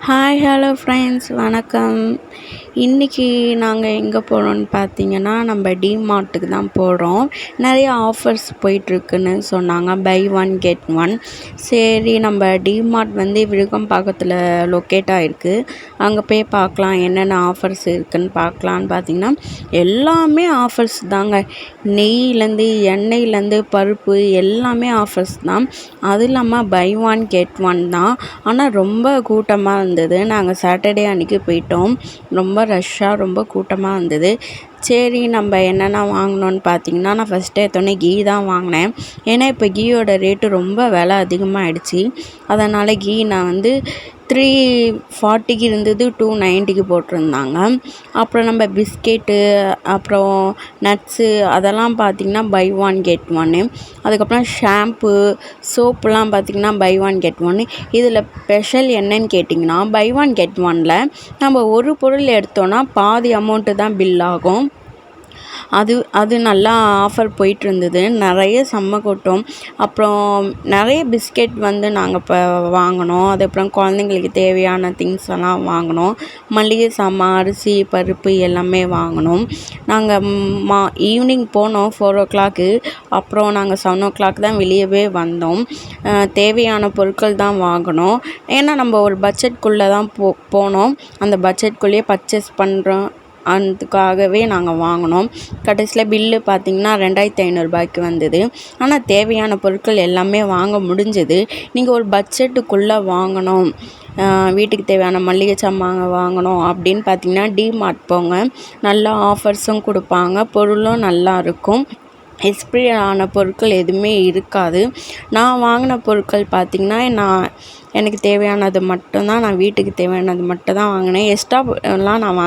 Hi hello friends வணக்கம். இன்றைக்கி நாங்கள் எங்கே போகிறோன்னு பார்த்தீங்கன்னா நம்ம டிமார்ட்டுக்கு தான் போகிறோம். நிறைய ஆஃபர்ஸ் போயிட்டுருக்குன்னு சொன்னாங்க, பை ஒன் கெட் ஒன். சரி நம்ம டிமார்ட் வந்து விழுப்புரத்தில் லொக்கேட் ஆகிருக்கு, அங்கே போய் பார்க்கலாம் என்னென்ன ஆஃபர்ஸ் இருக்குதுன்னு பார்க்கலான்னு பார்த்தீங்கன்னா எல்லாமே ஆஃபர்ஸ் தாங்க. நெய்லேருந்து எண்ணெயிலேருந்து பருப்பு எல்லாமே ஆஃபர்ஸ் தான். அது இல்லாமல் பை ஒன் கெட் ஒன் தான். ஆனால் ரொம்ப கூட்டமாக இருந்தது. நாங்கள் சாட்டர்டே அன்றைக்கி போயிட்டோம். ரொம்ப ரஷ்ஷாக ரொம்ப கூட்டமாக இருந்தது. சரி நம்ம என்னென்ன வாங்கினோன்னு பார்த்தீங்கன்னா, நான் ஃபஸ்ட்டு எடுத்தோடனே கீ தான் வாங்கினேன். ஏன்னா இப்போ கீயோட ரேட்டு ரொம்ப விலை அதிகமாகிடுச்சு. அதனால் கீ நான் வந்து 340 இருந்தது 290 போட்டிருந்தாங்க. அப்புறம் நம்ம பிஸ்கெட்டு, அப்புறம் நட்ஸு அதெல்லாம் பார்த்திங்கன்னா பை ஒன் கெட் ஒன்று. அதுக்கப்புறம் ஷாம்பு சோப்புலாம் பார்த்திங்கன்னா பை ஒன் கெட் ஒன்று. இதில் ஸ்பெஷல் என்னன்னு கேட்டிங்கன்னா, பை ஒன் கெட் ஒனில் நம்ம ஒரு பொருள் எடுத்தோன்னா பாதி அமௌண்ட்டு தான் பில் ஆகும். அது நல்லா ஆஃபர் போயிட்டுருந்தது. நிறைய செம்ம கூட்டம். அப்புறம் நிறைய பிஸ்கெட் வந்து நாங்கள் இப்போ வாங்கினோம். அதுக்கப்புறம் குழந்தைங்களுக்கு தேவையான திங்ஸ் எல்லாம் வாங்கினோம். மளிகை சாமான், அரிசி, பருப்பு எல்லாமே வாங்கினோம். நாங்கள் ஈவினிங் போனோம் 4 o'clock. அப்புறம் நாங்கள் 7 o'clock தான் வெளியவே வந்தோம். தேவையான பொருட்கள் தான் வாங்கினோம். ஏன்னா நம்ம ஒரு பட்ஜெட்குள்ளே தான் போனோம். அந்த பட்ஜெட்குள்ளேயே பர்ச்சேஸ் பண்ணுறோம் அதுக்காகவே நாங்கள் வாங்கினோம். கடைசியில் பில்லு பார்த்திங்கன்னா 2500 வந்தது. ஆனால் தேவையான பொருட்கள் எல்லாமே வாங்க முடிஞ்சது. நீங்கள் ஒரு பட்ஜெட்டுக்குள்ளே வாங்கணும், வீட்டுக்கு தேவையான மளிகை சாமான் வாங்கணும் அப்படின்னு பார்த்திங்கன்னா டிமார்ட் போங்க. நல்லா ஆஃபர்ஸும் கொடுப்பாங்க, பொருளும் நல்லா இருக்கும். எக்ஸ்பிரி ஆன பொருட்கள் எதுவுமே இருக்காது. நான் வாங்கின பொருட்கள் பார்த்திங்கன்னா எனக்கு தேவையானது மட்டும்தான், நான் வீட்டுக்கு தேவையானது மட்டும் தான் வாங்கினேன். எக்ஸ்ட்ராலாம் நான்